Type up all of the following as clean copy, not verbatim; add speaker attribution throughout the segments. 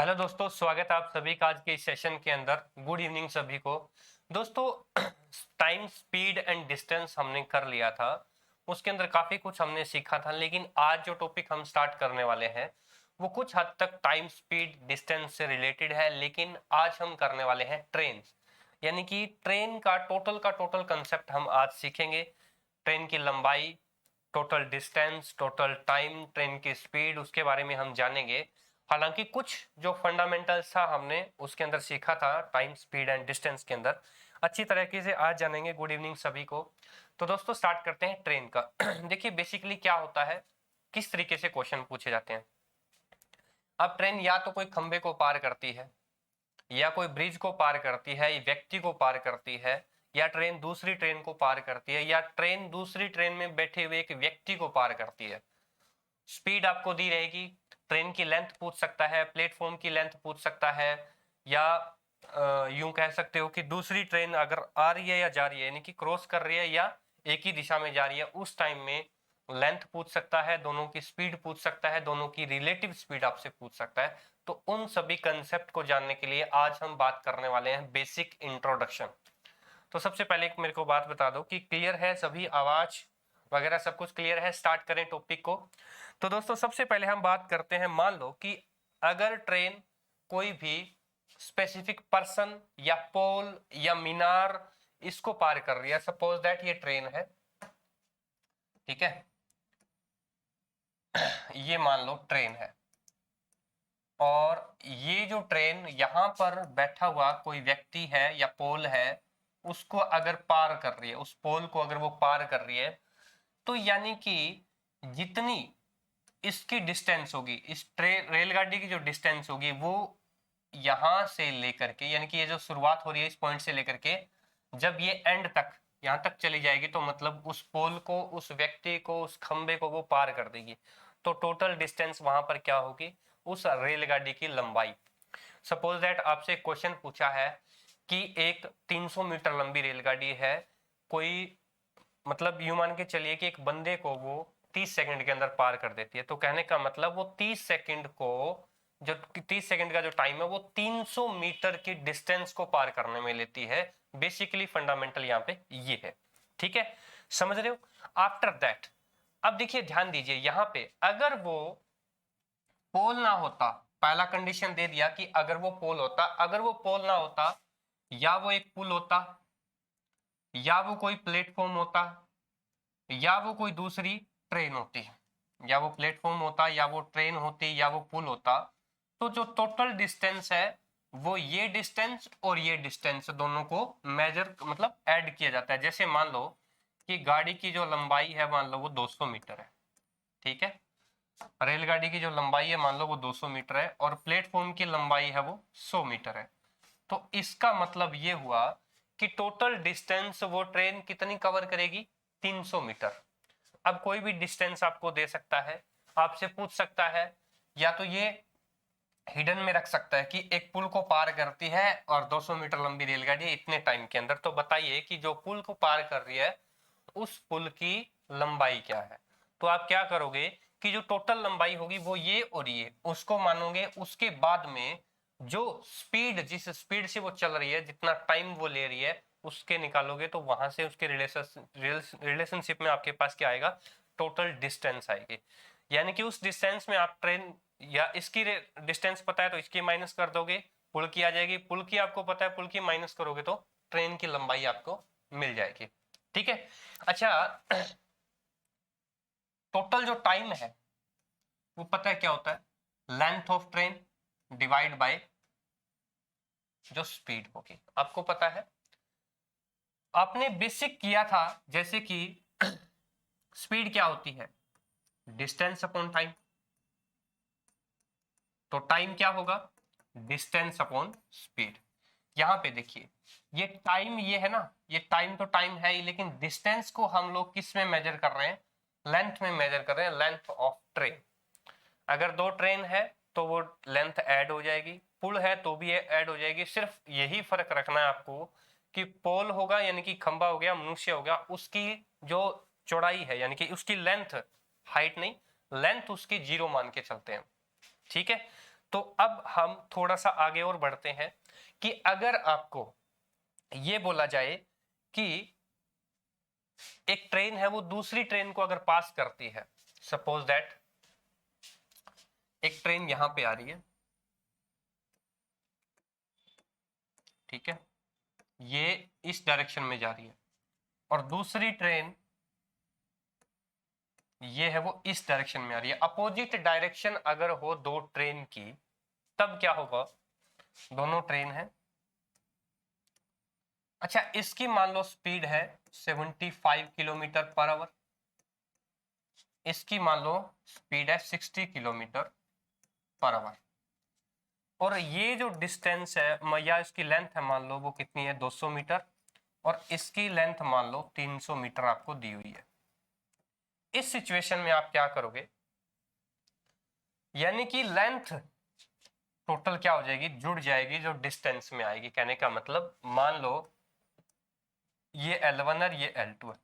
Speaker 1: Hello दोस्तों, स्वागत है आप सभी का आज के इस सेशन के अंदर। गुड इवनिंग सभी को। दोस्तों, टाइम, स्पीड एंड डिस्टेंस हमने कर लिया था, उसके अंदर काफी कुछ हमने सीखा था। लेकिन आज जो टॉपिक हम स्टार्ट करने वाले हैं वो कुछ हद तक टाइम, स्पीड, डिस्टेंस से रिलेटेड है। लेकिन आज हम करने वाले हैं ट्रेन, यानी कि ट्रेन का टोटल कंसेप्ट हम आज सीखेंगे। ट्रेन की लंबाई, total distance, total time, train की स्पीड, उसके बारे में हम जानेंगे। हालांकि कुछ जो फंडामेंटल्स था हमने उसके अंदर सीखा था टाइम, स्पीड एंड डिस्टेंस के अंदर, अच्छी तरीके से आज जानेंगे। गुड इवनिंग सभी को। तो दोस्तों स्टार्ट करते हैं ट्रेन का। देखिए बेसिकली क्या होता है, किस तरीके से क्वेश्चन पूछे जाते हैं। अब ट्रेन या तो कोई खंबे को पार करती है, या कोई ब्रिज को पार करती है, या व्यक्ति को पार करती है, या ट्रेन दूसरी ट्रेन को पार करती है, या ट्रेन दूसरी ट्रेन में बैठे हुए एक व्यक्ति को पार करती है। स्पीड आपको दी रहेगी, ट्रेन की लेंथ पूछ सकता है, प्लेटफॉर्म की लेंथ पूछ सकता है, या यूं कह सकते हो कि दूसरी ट्रेन अगर आ रही है या जा रही है, यानी कि क्रॉस कर रही है या एक ही दिशा में जा रही है, उस टाइम में लेंथ पूछ सकता है, दोनों की स्पीड पूछ सकता है, दोनों की रिलेटिव स्पीड आपसे पूछ सकता है। तो उन सभी कंसेप्ट को जानने के लिए आज हम बात करने वाले हैं बेसिक इंट्रोडक्शन। तो सबसे पहले एक मेरे को बात बता दो कि क्लियर है सभी, आवाज वगैरह सब कुछ क्लियर है। स्टार्ट करें टॉपिक को। तो दोस्तों सबसे पहले हम बात करते हैं, मान लो कि अगर ट्रेन कोई भी स्पेसिफिक पर्सन या पोल या मीनार इसको पार कर रही है। सपोज दैट ये ट्रेन है, ठीक है, ये मान लो ट्रेन है, और ये जो ट्रेन यहां पर बैठा हुआ कोई व्यक्ति है या पोल है, उसको अगर पार कर रही है, उस पोल को अगर वो पार कर रही है, तो यानी कि जितनी इसकी डिस्टेंस होगी, इस रेलगाड़ी की जो डिस्टेंस होगी वो यहां से लेकर के, यानी कि ये जो शुरुआत हो रही है इस पॉइंट से लेकर के जब ये एंड तक यहां तक चली जाएगी, तो मतलब उस पोल को, उस व्यक्ति को, उस खंबे को वो पार कर देगी। तो टोटल डिस्टेंस वहां पर क्या होगी, उस रेलगाड़ी की लंबाई। सपोज दैट आपसे एक क्वेश्चन पूछा है कि एक 300 मीटर लंबी रेलगाड़ी है, कोई मतलब यूं मान के चलिए कि एक बंदे को वो 30 सेकंड के अंदर पार कर देती है। तो कहने का मतलब वो 30 सेकंड को, जो 30 सेकंड का जो टाइम है वो 300 मीटर की डिस्टेंस को पार करने में लेती है। बेसिकली फंडामेंटल यहाँ पे ये है, ठीक है, समझ रहे हो। आफ्टर दैट अब देखिए, ध्यान दीजिए, यहाँ पे अगर वो पोल ना होता, पहला कंडीशन दे दिया कि अगर वो पोल होता, अगर वो पोल ना होता, या वो एक पुल होता, या वो कोई प्लेटफॉर्म होता, या वो कोई दूसरी ट्रेन होती, या वो प्लेटफॉर्म होता, या वो ट्रेन होती, या वो पुल होता, तो जो टोटल डिस्टेंस है वो ये डिस्टेंस और ये डिस्टेंस दोनों को मेजर मतलब ऐड किया जाता है। जैसे मान लो कि गाड़ी की जो लंबाई है मान लो वो 200 मीटर है, ठीक है, रेलगाड़ी की जो लंबाई है मान लो वो 200 मीटर है, और प्लेटफॉर्म की लंबाई है वो 100 मीटर है। तो इसका मतलब ये हुआ कि टोटल डिस्टेंस वो ट्रेन कितनी कवर करेगी, 300 मीटर। अब कोई भी डिस्टेंस आपको दे सकता है, आपसे पूछ सकता है, या तो ये हिडन में रख सकता है कि एक पुल को पार करती है और 200 मीटर लंबी रेलगाड़ी इतने टाइम के अंदर। तो बताइए कि जो पुल को पार कर रही है उस पुल की लंबाई क्या है। तो आप क्या करोगे कि जो टोटल लंबाई होगी वो ये और ये उसको मानोगे, उसके बाद में जो स्पीड, जिस स्पीड से वो चल रही है, जितना टाइम वो ले रही है, उसके निकालोगे। तो वहां से उसके रिलेशनशिप में आपके पास क्या आएगा, टोटल डिस्टेंस आएगी। यानी कि उस डिस्टेंस में आप ट्रेन, या इसकी डिस्टेंस पता है तो इसकी माइनस कर दोगे, पुल की आ जाएगी, पुल की आपको पता है, पुल की माइनस करोगे तो ट्रेन की लंबाई आपको मिल जाएगी, ठीक है। अच्छा, टोटल जो टाइम है वो पता है क्या होता है, length of train divide by जो स्पीड होगी, आपको पता है। आपने बेसिक किया था, जैसे कि स्पीड क्या होती है, डिस्टेंस अपॉन टाइम। तो टाइम क्या होगा, डिस्टेंस अपॉन स्पीड। यहां पे देखिए, ये टाइम ये है ना, ये टाइम तो टाइम है ही, लेकिन डिस्टेंस को हम लोग किस में मेजर कर रहे हैं, लेंथ में मेजर कर रहे हैं, लेंथ ऑफ ट्रेन। अगर दो ट्रेन है तो वो लेंथ ऐड हो जाएगी, पुल है तो भी ऐड हो जाएगी। सिर्फ यही फर्क रखना है आपको कि पोल होगा यानी कि खंबा हो गया, मनुष्य हो गया, उसकी जो चौड़ाई है यानी कि उसकी लेंथ, हाइट नहीं, लेंथ उसकी 0 मान के चलते हैं, ठीक है। तो अब हम थोड़ा सा आगे और बढ़ते हैं कि अगर आपको ये बोला जाए कि एक ट्रेन है वो दूसरी ट्रेन को अगर पास करती है, सपोज दैट एक ट्रेन यहां पे आ रही है, ठीक है, ये इस डायरेक्शन में जा रही है, और दूसरी ट्रेन ये है वो इस डायरेक्शन में आ रही है। अपोजिट डायरेक्शन अगर हो दो ट्रेन की, तब क्या होगा, दोनों ट्रेन है, अच्छा इसकी मान लो स्पीड है 75 किलोमीटर पर आवर, इसकी मान लो स्पीड है 60 किलोमीटर पर आवर, और ये जो डिस्टेंस है या इसकी लेंथ है मान लो वो कितनी है 200 मीटर, और इसकी लेंथ मान लो 300 मीटर आपको दी हुई है। इस सिचुएशन में आप क्या करोगे, यानी कि लेंथ टोटल क्या हो जाएगी, जुड़ जाएगी जो डिस्टेंस में आएगी। कहने का मतलब मान लो ये L1 है, ये L2 है,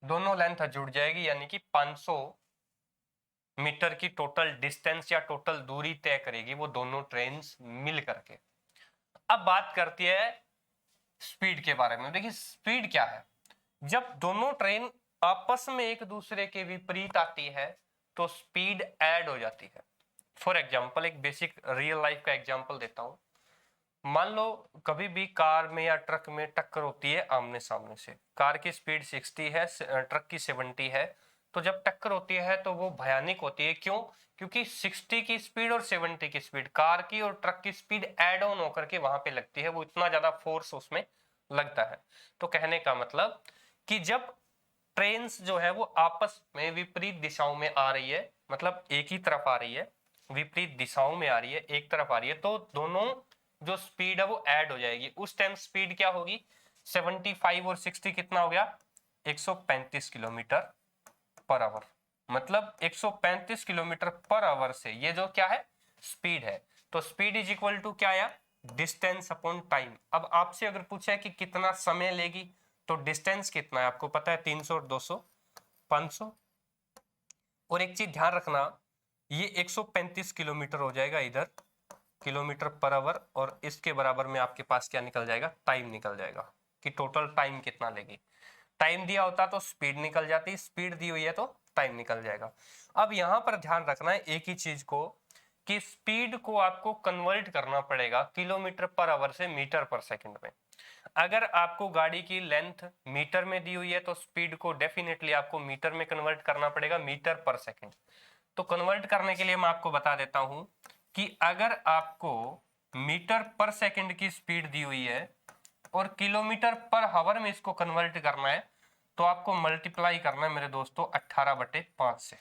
Speaker 1: दोनों लेंथ जुड़ जाएगी, यानी कि 500 मीटर की टोटल डिस्टेंस या टोटल दूरी तय करेगी वो दोनों ट्रेन मिल करके। अब बात करती है स्पीड के बारे में। देखिए स्पीड क्या है, जब दोनों ट्रेन आपस में एक दूसरे के विपरीत आती है तो स्पीड ऐड हो जाती है। फॉर एग्जांपल एक बेसिक रियल लाइफ का एग्जांपल देता हूं, मान लो कभी भी कार में या ट्रक में टक्कर होती है आमने सामने से, कार की स्पीड 60 है, ट्रक की 70 है, तो जब टक्कर होती है तो वो भयानक होती है। क्यों? क्योंकि 60 की स्पीड और 70 की स्पीड, कार की और ट्रक की स्पीड ऐड ऑन होकर के वहां पे लगती है, वो इतना ज्यादा फोर्स उसमें लगता है। तो कहने का मतलब कि जब ट्रेन्स जो है वो आपस में विपरीत दिशाओं में आ रही है, मतलब एक ही तरफ आ रही है, विपरीत दिशाओं में आ रही है, एक तरफ आ रही है, तो दोनों जो स्पीड है वो ऐड हो जाएगी। उस टाइम स्पीड क्या होगी, 75 और 60 कितना हो गया, 135 किलोमीटर पर आवर। मतलब 135 किलोमीटर पर आवर से ये जो क्या है स्पीड है, तो स्पीड इज इक्वल टू क्या आया, डिस्टेंस अपॉन टाइम। अब आपसे अगर पूछा है कि कितना समय लेगी, तो डिस्टेंस कितना है आपको पता है, 300 और 200 500। और एक चीज ध्यान रखना, ये 135 किलोमीटर हो जाएगा इधर किलोमीटर पर आवर, और इसके बराबर में आपके पास क्या निकल जाएगा, टाइम निकल जाएगा कि टोटल टाइम कितना लेगी। टाइम दिया होता तो स्पीड निकल जाती, स्पीड दी हुई है तो टाइम निकल जाएगा। अब यहां पर ध्यान रखना है एक ही चीज को, कि स्पीड को आपको कन्वर्ट करना पड़ेगा किलोमीटर पर आवर से मीटर पर सेकंड में। अगर आपको गाड़ी की लेंथ मीटर में दी हुई है तो स्पीड को डेफिनेटली आपको मीटर में कन्वर्ट करना पड़ेगा, मीटर पर सेकंड। तो कन्वर्ट करने के लिए मैं आपको बता देता हूं कि अगर आपको मीटर पर सेकंड की स्पीड दी हुई है और किलोमीटर पर हावर में इसको कन्वर्ट करना है, तो आपको मल्टीप्लाई करना है मेरे दोस्तों 18/5 से।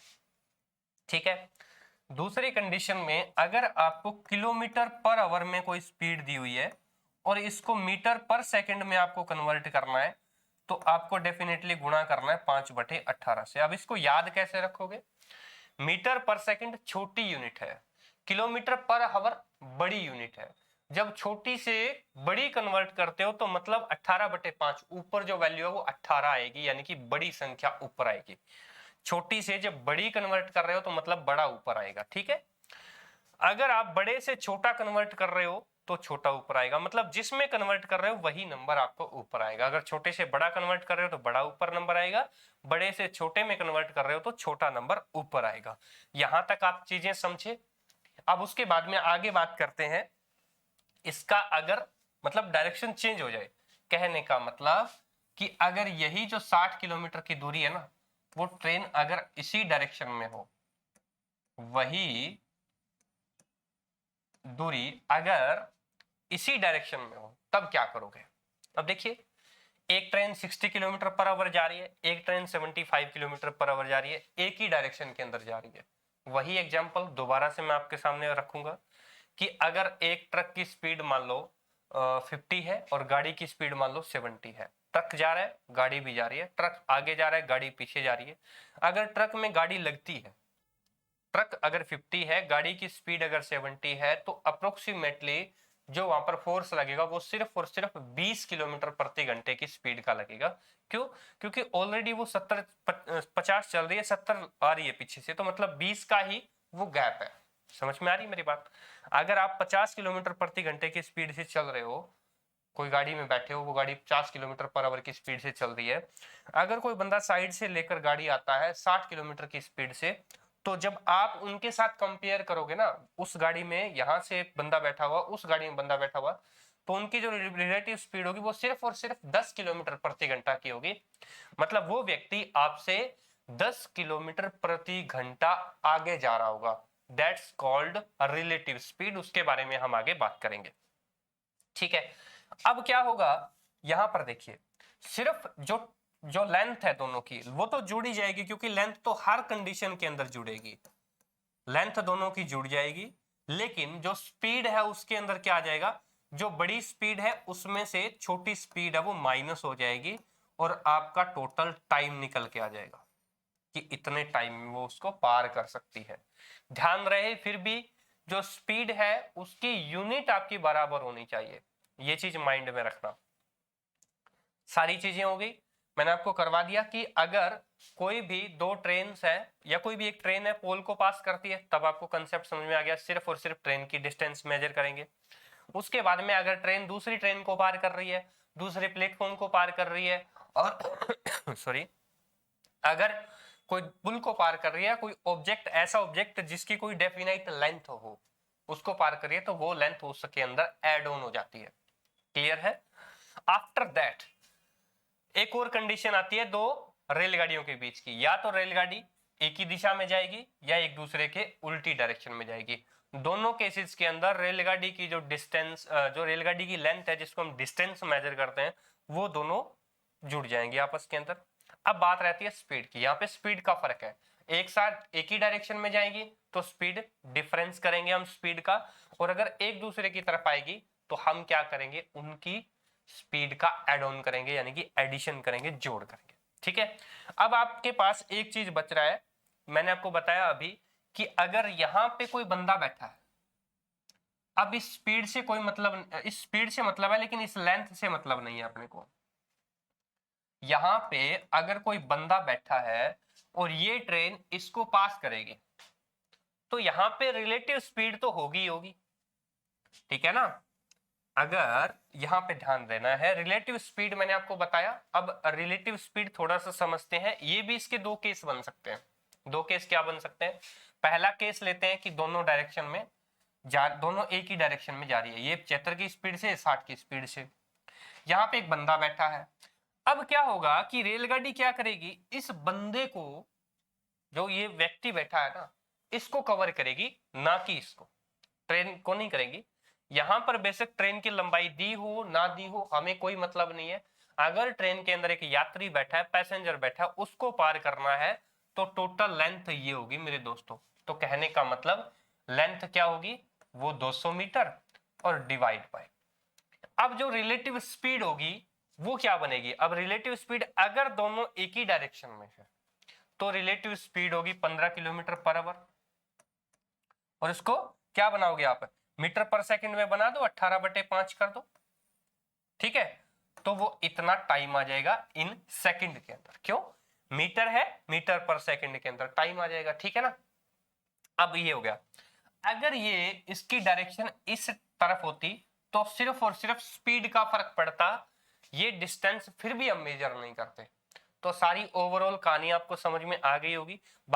Speaker 1: ठीक है, दूसरी कंडीशन में अगर आपको किलोमीटर पर आवर में कोई स्पीड दी हुई है और इसको मीटर पर सेकंड में आपको कन्वर्ट करना है, तो आपको डेफिनेटली गुणा करना है 5/18 से। अब इसको याद कैसे रखोगे, मीटर पर सेकंड छोटी यूनिट है, किलोमीटर पर आवर बड़ी यूनिट है। जब छोटी से बड़ी कन्वर्ट करते हो तो मतलब 18/5, ऊपर जो वैल्यू है वो 18 आएगी, यानी कि बड़ी संख्या ऊपर आएगी। छोटी से जब बड़ी कन्वर्ट कर रहे हो तो मतलब बड़ा ऊपर आएगा। ठीक है, अगर आप बड़े से छोटा कन्वर्ट कर रहे हो तो छोटा ऊपर आएगा, मतलब जिसमें कन्वर्ट कर रहे हो वही नंबर आपको ऊपर आएगा। अगर छोटे से बड़ा कन्वर्ट कर रहे हो तो बड़ा ऊपर नंबर आएगा, बड़े से छोटे में कन्वर्ट कर रहे हो तो छोटा नंबर ऊपर आएगा। यहां तक आप चीजें समझे। अब उसके बाद में आगे बात करते हैं, इसका अगर मतलब डायरेक्शन चेंज हो जाए, कहने का मतलब कि अगर यही जो 60 किलोमीटर की दूरी है ना, वो ट्रेन अगर इसी डायरेक्शन में हो, वही दूरी अगर इसी डायरेक्शन में हो, तब क्या करोगे। अब देखिए, एक ट्रेन 60 किलोमीटर पर आवर जा रही है, एक ट्रेन 75 किलोमीटर पर आवर जा रही है, एक ही डायरेक्शन के अंदर जा रही है। वही एग्जांपल दोबारा से मैं आपके सामने रखूंगा कि अगर एक ट्रक की स्पीड मान लो 50 है और गाड़ी की स्पीड मान लो 70 है, ट्रक जा रहा है गाड़ी भी जा रही है, ट्रक आगे जा रहा है गाड़ी पीछे जा रही है। अगर ट्रक में गाड़ी लगती है, ट्रक अगर 50 है, गाड़ी की स्पीड अगर 70 है, तो अप्रोक्सीमेटली जो वहां पर फोर्स लगेगा वो सिर्फ और सिर्फ 20 किलोमीटर प्रति घंटे की स्पीड का लगेगा। क्यों? क्योंकि ऑलरेडी वो 70 50 चल रही है, 70 आ रही है पीछे से, तो मतलब 20 का ही वो गैप है। समझ में आ रही मेरी बात? अगर आप 50 किलोमीटर प्रति घंटे की स्पीड से चल रहे हो, कोई गाड़ी में बैठे हो, वो गाड़ी 50 किलोमीटर पर आवर की स्पीड से चल रही है, अगर कोई बंदा साइड से लेकर गाड़ी आता है 60 किलोमीटर की स्पीड से, तो जब आप उनके साथ कंपेयर करोगे ना, उस गाड़ी में यहां से एक बंदा बैठा हुआ, उस गाड़ी में बंदा बैठा हुआ, तो उनकी जो रिलेटिव स्पीड होगी वो सिर्फ और सिर्फ 10 किलोमीटर प्रति घंटा की होगी। मतलब वो व्यक्ति आपसे 10 किलोमीटर प्रति घंटा आगे जा रहा होगा। That's called relative speed. उसके बारे में हम आगे बात करेंगे, ठीक है। अब क्या होगा, यहां पर देखिए, सिर्फ जो जो लेंथ है दोनों की वो तो जुड़ ही जाएगी, क्योंकि लेंथ तो हर कंडीशन के अंदर जुड़ेगी, लेंथ दोनों की जुड़ जाएगी। लेकिन जो स्पीड है उसके अंदर क्या आ जाएगा, जो बड़ी स्पीड है उसमें से छोटी स्पीड है वो माइनस हो जाएगी, और आपका टोटल टाइम निकल के आ जाएगा कि इतने टाइम में वो उसको पार कर सकती है। ध्यान रहे फिर भी जो स्पीड है उसकी यूनिट आपकी बराबर होनी चाहिए, ये चीज माइंड में रखना। सारी चीजें हो गई, मैंने आपको करवा दिया कि अगर कोई भी दो ट्रेन है या कोई भी एक ट्रेन है पोल को पास करती है, तब आपको कंसेप्ट समझ में आ गया, सिर्फ और सिर्फ ट्रेन की डिस्टेंस मेजर करेंगे। उसके बाद में अगर ट्रेन दूसरी ट्रेन को पार कर रही है, दूसरे प्लेटफॉर्म को पार कर रही है, और सॉरी, अगर कोई पुल को पार कर रही है, कोई ऑब्जेक्ट, ऐसा ऑब्जेक्ट जिसकी कोई डेफिनाइट लेंथ हो, उसको पार कर रही है, तो वो लेंथ उसके अंदर एड ऑन हो जाती है। क्लियर है? आफ्टर दैट एक और कंडीशन आती है दो रेलगाड़ियों के बीच की, या तो रेलगाड़ी एक ही दिशा में जाएगी या एक दूसरे के उल्टी डायरेक्शन में जाएगी। दोनों केसेस के अंदर रेलगाड़ी की जो डिस्टेंस, जो रेलगाड़ी की लेंथ है जिसको हम डिस्टेंस मेजर करते हैं, वो दोनों जुड़ जाएंगे आपस के अंदर। अब बात रहती है स्पीड की, यहाँ पे स्पीड का फर्क है, एक साथ एक ही डायरेक्शन में जाएंगी तो स्पीड डिफरेंस करेंगे हम स्पीड का, और अगर एक दूसरे की तरफ आएगी तो हम क्या करेंगे, उनकी स्पीड का एड ऑन करेंगे, यानी कि एडिशन करेंगे, जोड़ करेंगे। ठीक है, अब आपके पास एक चीज बच रहा है, मैंने आपको बताया अभी कि अगर यहां पे कोई बंदा बैठा है, अब इस स्पीड से कोई मतलब, इस स्पीड से मतलब है लेकिन इस लेंथ से मतलब नहीं है अपने को। यहां पे अगर कोई बंदा बैठा है और ये ट्रेन इसको पास करेगी, तो यहां पे रिलेटिव स्पीड तो होगी ही होगी, ठीक है ना। अगर यहां पे ध्यान देना है, रिलेटिव स्पीड मैंने आपको बताया। अब रिलेटिव स्पीड थोड़ा सा समझते हैं, ये भी इसके दो केस बन सकते हैं। दो केस क्या बन सकते हैं, पहला केस लेते हैं कि दोनों डायरेक्शन में दोनों एक ही डायरेक्शन में जा रही है, ये 75 की स्पीड से 60 की स्पीड से, यहाँ पे एक बंदा बैठा है। अब क्या होगा कि रेलगाड़ी क्या करेगी, इस बंदे को, जो ये व्यक्ति बैठा है ना, इसको कवर करेगी, ना कि इसको, ट्रेन को नहीं करेगी। यहां पर बेशक ट्रेन की लंबाई दी हो ना दी हो हमें कोई मतलब नहीं है, अगर ट्रेन के अंदर एक यात्री बैठा है, पैसेंजर बैठा है, उसको पार करना है, तो टोटल लेंथ ये होगी मेरे दोस्तों। तो कहने का मतलब लेंथ क्या होगी, वो 200 मीटर और डिवाइड बाय, अब जो रिलेटिव स्पीड होगी वो क्या बनेगी। अब रिलेटिव स्पीड अगर दोनों एक ही डायरेक्शन में है तो रिलेटिव स्पीड होगी 15 किलोमीटर पर आवर, और इसको क्या बनाओगे आप, मीटर पर सेकंड में बना दो, 18/5 कर दो, ठीक है। तो वो इतना टाइम आ जाएगा इन सेकंड के अंदर, क्यों, मीटर है, मीटर पर सेकंड के अंदर टाइम आ जाएगा, ठीक है ना। अब ये हो गया, अगर ये इसकी डायरेक्शन इस तरफ होती तो सिर्फ और सिर्फ स्पीड का फर्क पड़ता, ये डिस्टेंस फिर भी हम मेजर नहीं करते। तो सारी ओवरऑल कहानी आपको समझ में आ गई होगी।